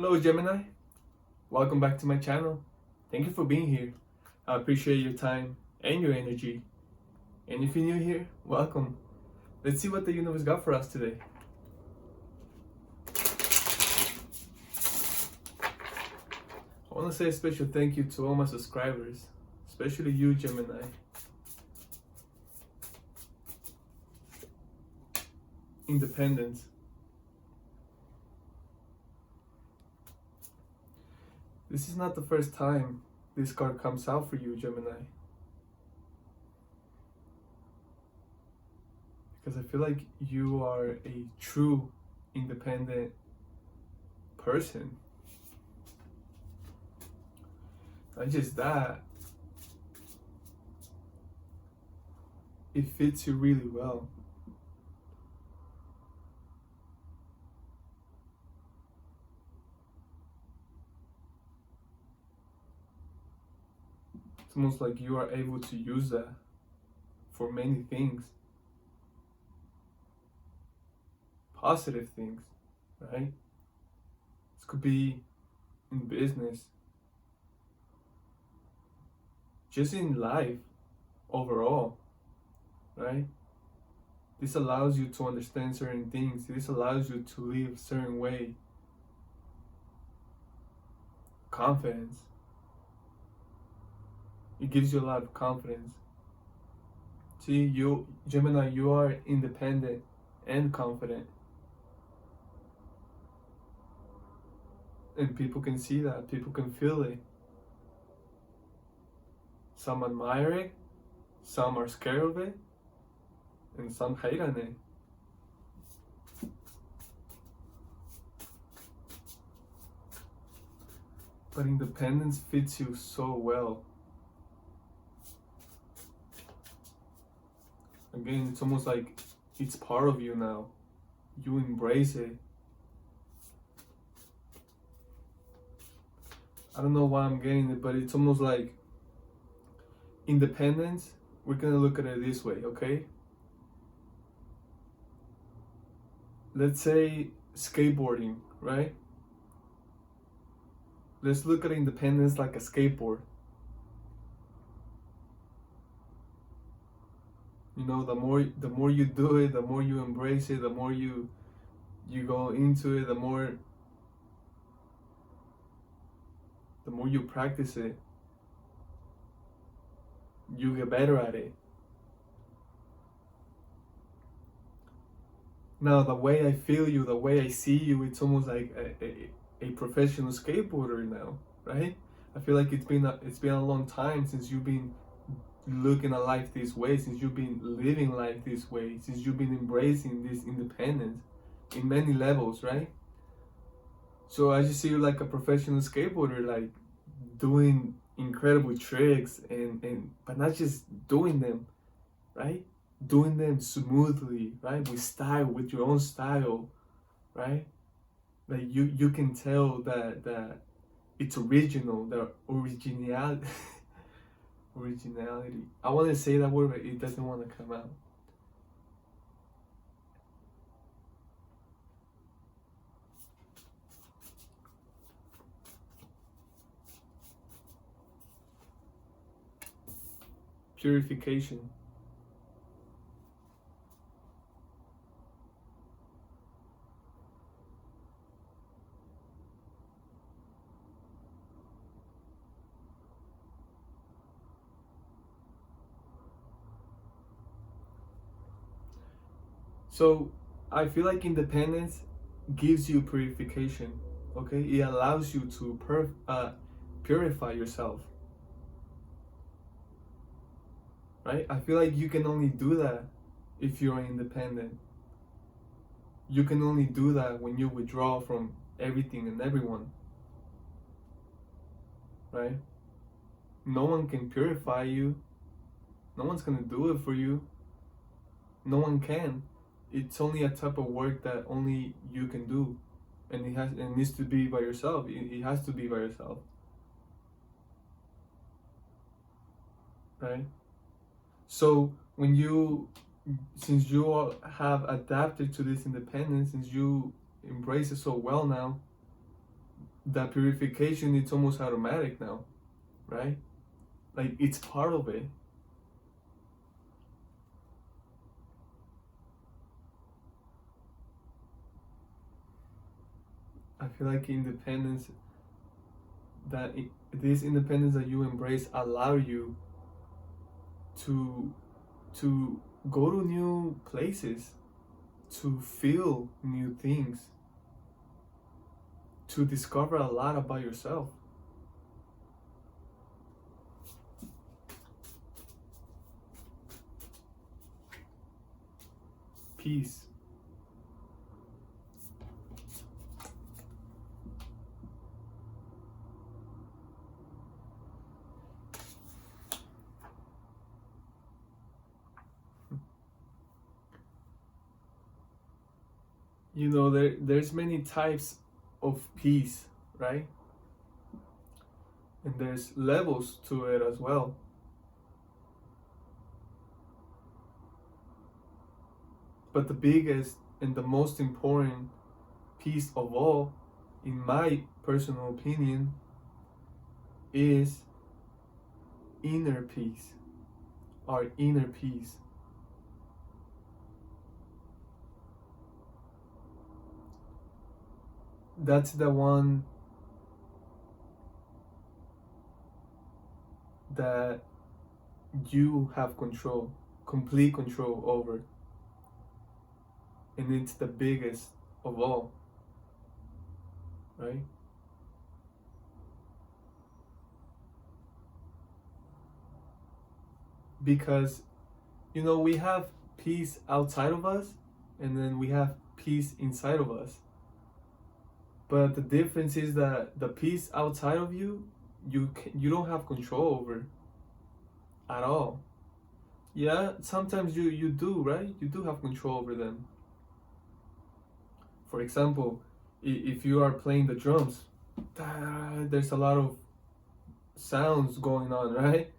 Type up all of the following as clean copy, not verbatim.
Hello Gemini, welcome back to my channel. Thank you for being here. I appreciate your time and your energy. And if you're new here, welcome. Let's see what the universe got for us today. I want to say a special thank you to all my subscribers, especially you Gemini. Independence. This is not the first time this card comes out for you, Gemini. Because I feel like you are a true independent person. Not just that, it fits you really well. It's almost like you are able to use that for many things. Positive things, right? This could be in business, just in life overall, right? This allows you to understand certain things. This allows you to live a certain way. Confidence. It gives you a lot of confidence. See, you, Gemini, you are independent and confident. And people can see that, people can feel it. Some admire it, some are scared of it, and some hate on it. But independence fits you so well. Again, it's almost like it's part of you now. You embrace it. I don't know why I'm getting it, but it's almost like independence. We're gonna look at it this way, okay? Let's say skateboarding, right? Let's look at independence like a skateboard. You know, the more you do it, the more you embrace it, the more you go into it, the more you practice it, you get better at it. Now, the way I feel you, the way I see you, it's almost like a professional skateboarder now, right? I feel like it's been a long time since you've been looking at life this way, since you've been living life this way, since you've been embracing this independence in many levels, right? So I just see you like a professional skateboarder, like doing incredible tricks and but not just doing them, right? Doing them smoothly, right? With style, with your own style, right? Like you can tell that it's original, the originality. Originality. I want to say that word, but it doesn't want to come out. Purification. So I feel like independence gives you purification. Okay, it allows you to purify yourself. Right? I feel like you can only do that if you're independent. You can only do that when you withdraw from everything and everyone. Right? No one can purify you. No one's gonna do it for you. No one can. It's only a type of work that only you can do, and it needs to be by yourself. It has to be by yourself, right? So since you all have adapted to this independence, since you embrace it so well now, that purification, it's almost automatic now, right? Like it's part of it. I feel like independence, this independence that you embrace allow you to to go to new places, to feel new things, to discover a lot about yourself. Peace. You know, there's many types of peace, right? And there's levels to it as well. But the biggest and the most important piece of all, in my personal opinion, is inner peace, our inner peace. That's the one that you have control, complete control over. And it's the biggest of all, right? Because, you know, we have peace outside of us, and then we have peace inside of us. But the difference is that the peace outside of you, you don't have control over at all. Yeah, sometimes you do, right? You do have control over them. For example, if you are playing the drums, there's a lot of sounds going on, right?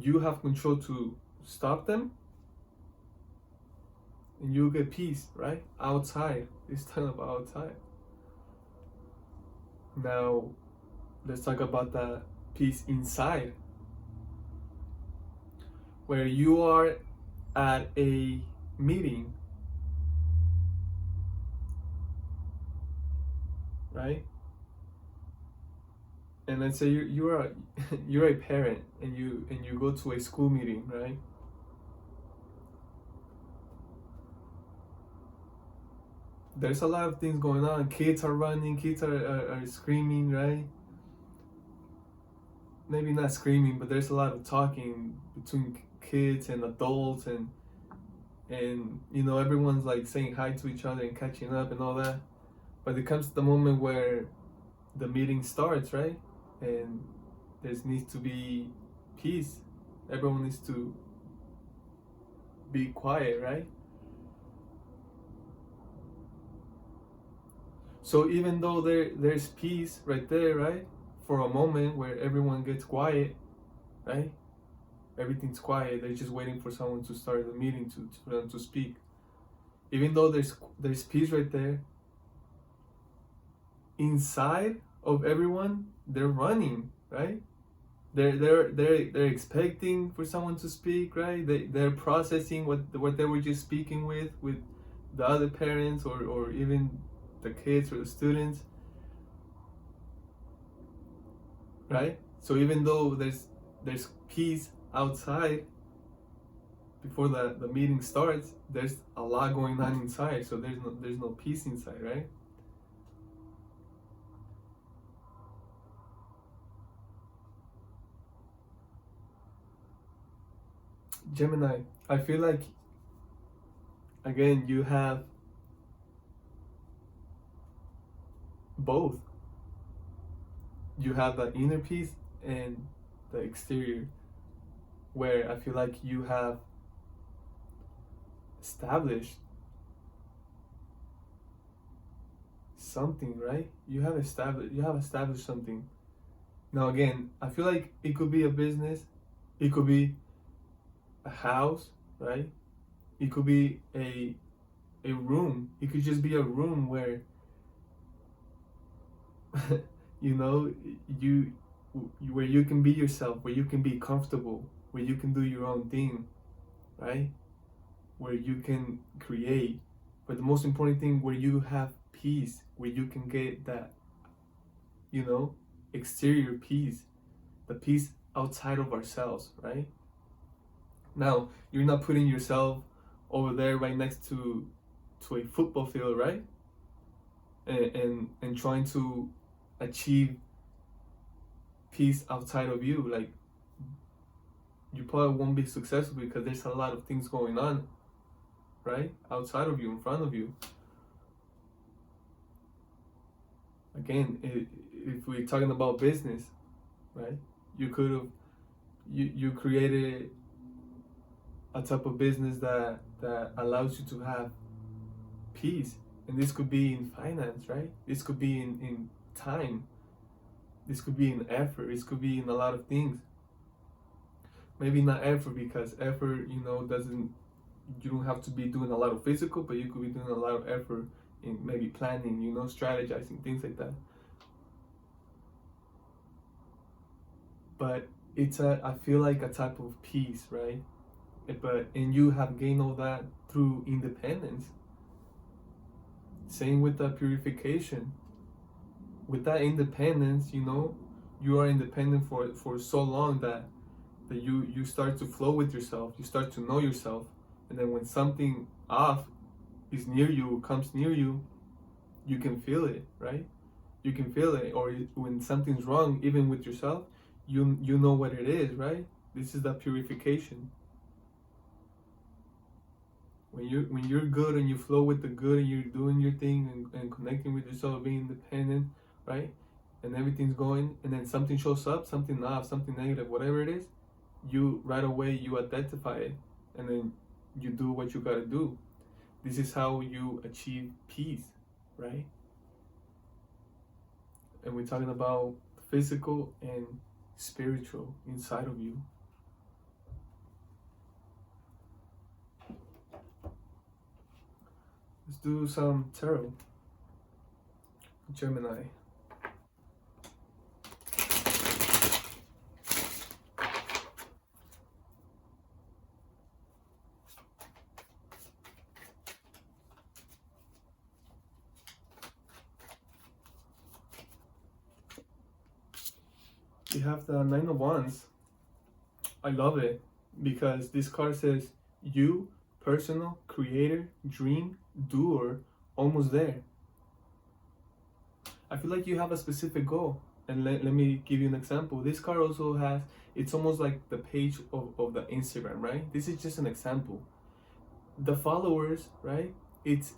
You have control to stop them, and you get peace, right? Outside. It's talking about outside. Now, let's talk about the peace inside, where you are at a meeting, right? And let's say you're a you're a parent, and you go to a school meeting, right? There's a lot of things going on. Kids are running, kids are screaming, right? Maybe not screaming, but there's a lot of talking between kids and adults, and you know, everyone's like saying hi to each other and catching up and all that. But it comes to the moment where the meeting starts, right? And there needs to be peace. Everyone needs to be quiet, right? So even though there's peace right there, right? For a moment where everyone gets quiet, right? Everything's quiet. They're just waiting for someone to start the meeting for them to speak. Even though there's peace right there, inside of everyone, they're running, right? They're expecting for someone to speak, right? They're processing what they were just speaking with the other parents, or even the kids or the students, right? So even though there's peace outside before the meeting starts, there's a lot going on inside. So there's no peace inside, right? Gemini, I feel like, again, you have both. You have the inner peace and the exterior, where I feel like you have established something, right? You have established something. Now again, I feel like it could be a business, it could be a house, right? It could be a room. It could just be a room where you know, you where you can be yourself, where you can be comfortable, where you can do your own thing, right? Where you can create, but the most important thing, where you have peace, where you can get that, you know, exterior peace, the peace outside of ourselves, right? Now, you're not putting yourself over there right next to a football field, right? And trying to achieve peace outside of you. Like, you probably won't be successful because there's a lot of things going on, right? Outside of you, in front of you. Again, if we're talking about business, right? You could have, you created a type of business that allows you to have peace. And this could be in finance, right? This could be in time. This could be in effort. This could be in a lot of things. Maybe not effort, because effort, doesn't, you don't have to be doing a lot of physical, but you could be doing a lot of effort in maybe planning, strategizing, things like that. But I feel like a type of peace, right? And you have gained all that through independence. Same with the purification. With that independence, you are independent for so long that you start to flow with yourself. You start to know yourself, and then when something off is near you, comes near you, you can feel it, right? You can feel it. Or when something's wrong, even with yourself, you know what it is, right? This is the purification. When you're good and you flow with the good and you're doing your thing and connecting with yourself, being independent, right? And everything's going, and then something shows up, something off, something negative, whatever it is, you right away you identify it, and then you do what you gotta do. This is how you achieve peace, right? And we're talking about physical and spiritual inside of you. Let's do some tarot. Gemini. We have the Nine of Wands. I love it because this card says you, personal, creator, dream, doer, almost there. I feel like you have a specific goal. And let me give you an example. This card also has, it's almost like the page of the Instagram, right? This is just an example. The followers, right? It's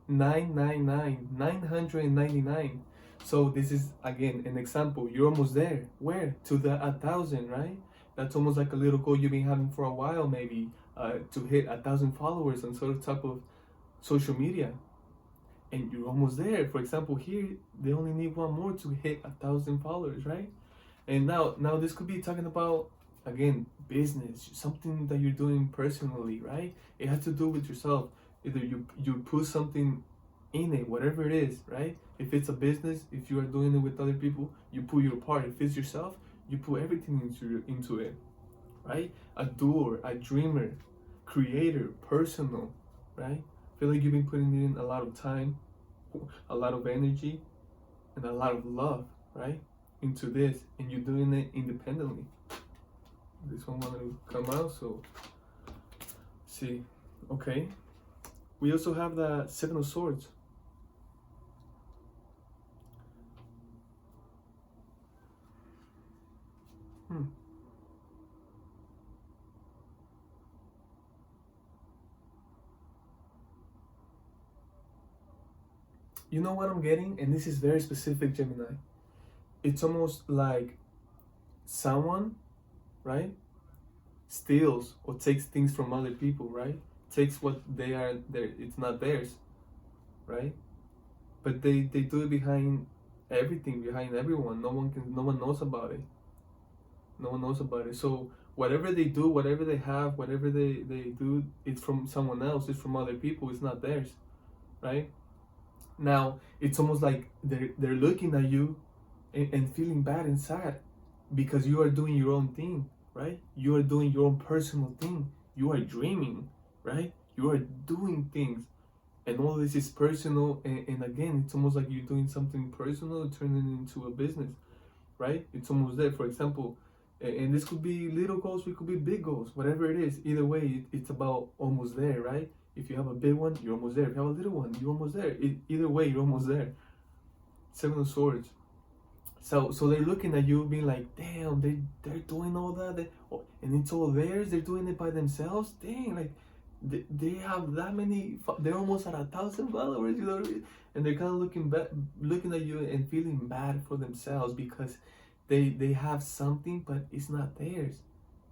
999. So this is again an example. You're almost there. Where? To the 1,000, right? That's almost like a little goal you've been having for a while, maybe, to hit 1,000 followers on sort of type of social media. And you're almost there. For example, here they only need one more to hit 1,000 followers, right? And now this could be talking about, again, business, something that you're doing personally, right? It has to do with yourself. Either you put something in it, whatever it is, right? If it's a business, if you are doing it with other people, you put your part. If it's yourself, you put everything into it, right? A doer, a dreamer, creator, personal, right? I feel like you've been putting in a lot of time, a lot of energy, and a lot of love, right, into this, and you're doing it independently. This one wanted to come out, so see. Okay, we also have the Seven of Swords. You know what I'm getting? And this is very specific, Gemini. It's almost like someone, right, steals or takes things from other people, right? Takes what they are there, it's not theirs, right? But they do it behind everything, behind everyone. No one knows about it. No one knows about it. So whatever they do, whatever they have, whatever they do, it's from someone else, it's from other people, it's not theirs, right? Now it's almost like they're looking at you and feeling bad and sad because you are doing your own thing, right? You are doing your own personal thing. You are dreaming, right? You are doing things, and all this is personal. And again, it's almost like you're doing something personal, turning it into a business, right? It's almost there. For example, and this could be little goals, it could be big goals, whatever it is. Either way, it's about almost there, right? If you have a big one, you're almost there. If you have a little one, you're almost there. Either way, you're almost there. Seven of Swords. So they're looking at you, being like, damn, they're doing all that, and it's all theirs. They're doing it by themselves. Dang, like they have that many. They're almost at 1,000 followers, you know, and they're kind of looking at you and feeling bad for themselves because they have something, but it's not theirs.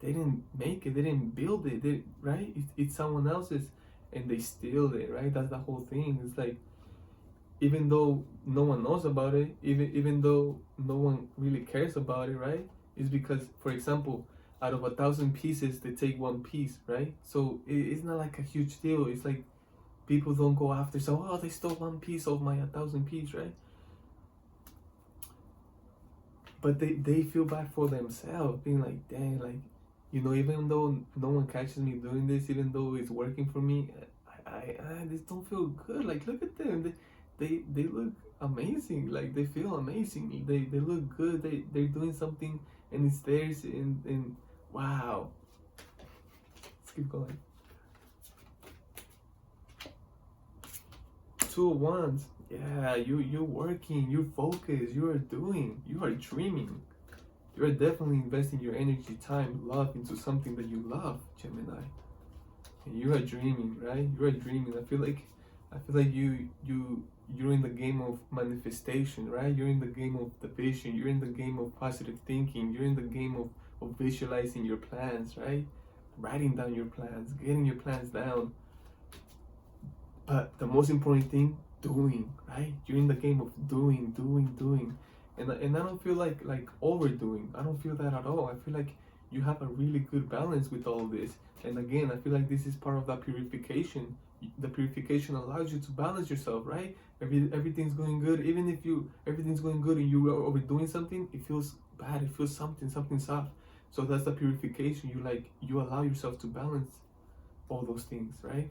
They didn't make it. They didn't build it. Right? It's someone else's, and they steal it. Right? That's the whole thing. It's like, even though no one knows about it, even though no one really cares about it, right? It's because, for example, out of 1,000 pieces, they take one piece, right? So it's not like a huge deal. It's like people don't go after, so, oh, they stole one piece of my 1,000 piece, right? But they feel bad for themselves, being like, dang, like, you know, even though no one catches me doing this, even though it's working for me, I just don't feel good. Like, look at them. They look amazing. Like, they feel amazing. They look good. They're doing something, and it's theirs. And wow. Let's keep going. Two of Wands. Yeah, you're working. You're focused. You are doing. You are dreaming. You are definitely investing your energy, time, love into something that you love, Gemini. And you are dreaming, right? You are dreaming. I feel like you're in the game of manifestation, right? You're in the game of the vision. You're in the game of positive thinking. You're in the game of visualizing your plans, right? Writing down your plans, getting your plans down. But the most important thing, doing, right? You're in the game of doing. And I don't feel like overdoing. I don't feel that at all. I feel like you have a really good balance with all this. And again, I feel like this is part of that purification. The purification allows you to balance yourself, right? Everything's going good. Even if everything's going good and you are overdoing something, it feels bad. It feels something's off. So that's the purification. You allow yourself to balance all those things, right?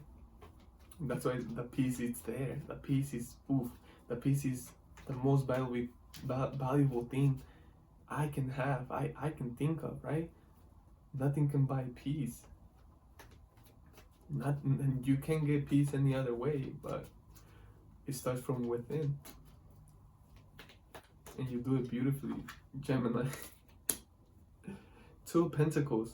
That's why the peace is there. The peace is oof. The peace is the most valuable thing I can have. I can think of, right? Nothing can buy peace. Not, and you can't get peace any other way, but it starts from within. And you do it beautifully, Gemini. Two of Pentacles.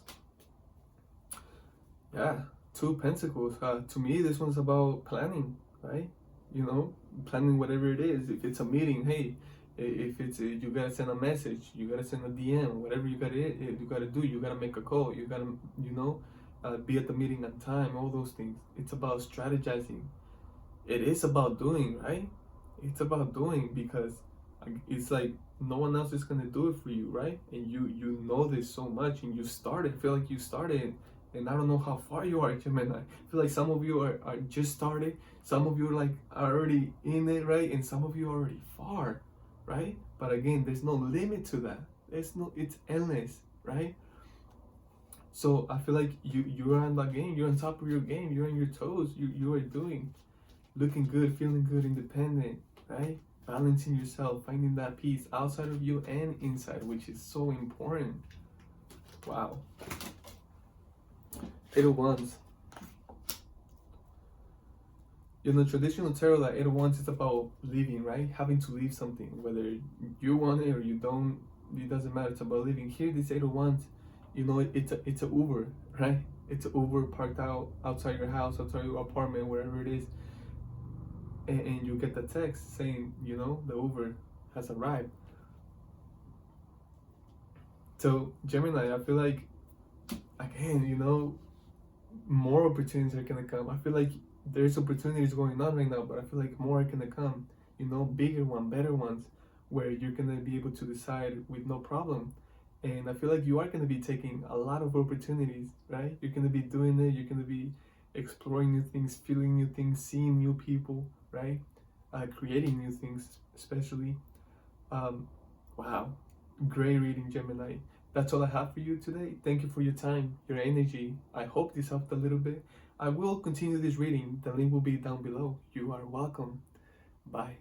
Yeah, Two of Pentacles. To me, this one's about planning, right? You know, planning whatever it is. If it's a meeting, hey, if it's you gotta send a message, you gotta send a DM, whatever you gotta do. You gotta make a call. You gotta, be at the meeting on time. All those things. It's about strategizing. It is about doing, right? It's about doing because it's like no one else is gonna do it for you, right? And you know this so much, and you started. I feel like you started, and I don't know how far you are, Gemini. I feel like some of you are just started. Some of you are already in it, right? And some of you are already far, right? But again, there's no limit to that. It's endless, right? So I feel like you're on the game. You're on top of your game. You're on your toes. You are doing, looking good, feeling good, independent, right? Balancing yourself, finding that peace outside of you and inside, which is so important. Wow. Eight of Wands. In the traditional tarot, that Eight of Wands is about leaving, right? Having to leave something, whether you want it or you don't. It doesn't matter. It's about leaving. Here, this Eight of Wands, it's a Uber, right? It's an Uber parked outside your house, outside your apartment, wherever it is. And you get the text saying, the Uber has arrived. So Gemini, I feel like, again, more opportunities are gonna come. I feel like there's opportunities going on right now, but I feel like more are gonna come. Bigger ones, better ones, where you're gonna be able to decide with no problem. And I feel like you are gonna be taking a lot of opportunities, right? You're gonna be doing it. You're gonna be exploring new things, feeling new things, seeing new people, right? creating new things, especially. Um, wow, great reading, Gemini. That's all I have for you today. Thank you for your time, your energy. I hope this helped a little bit. I will continue this reading. The link will be down below. You are welcome. Bye.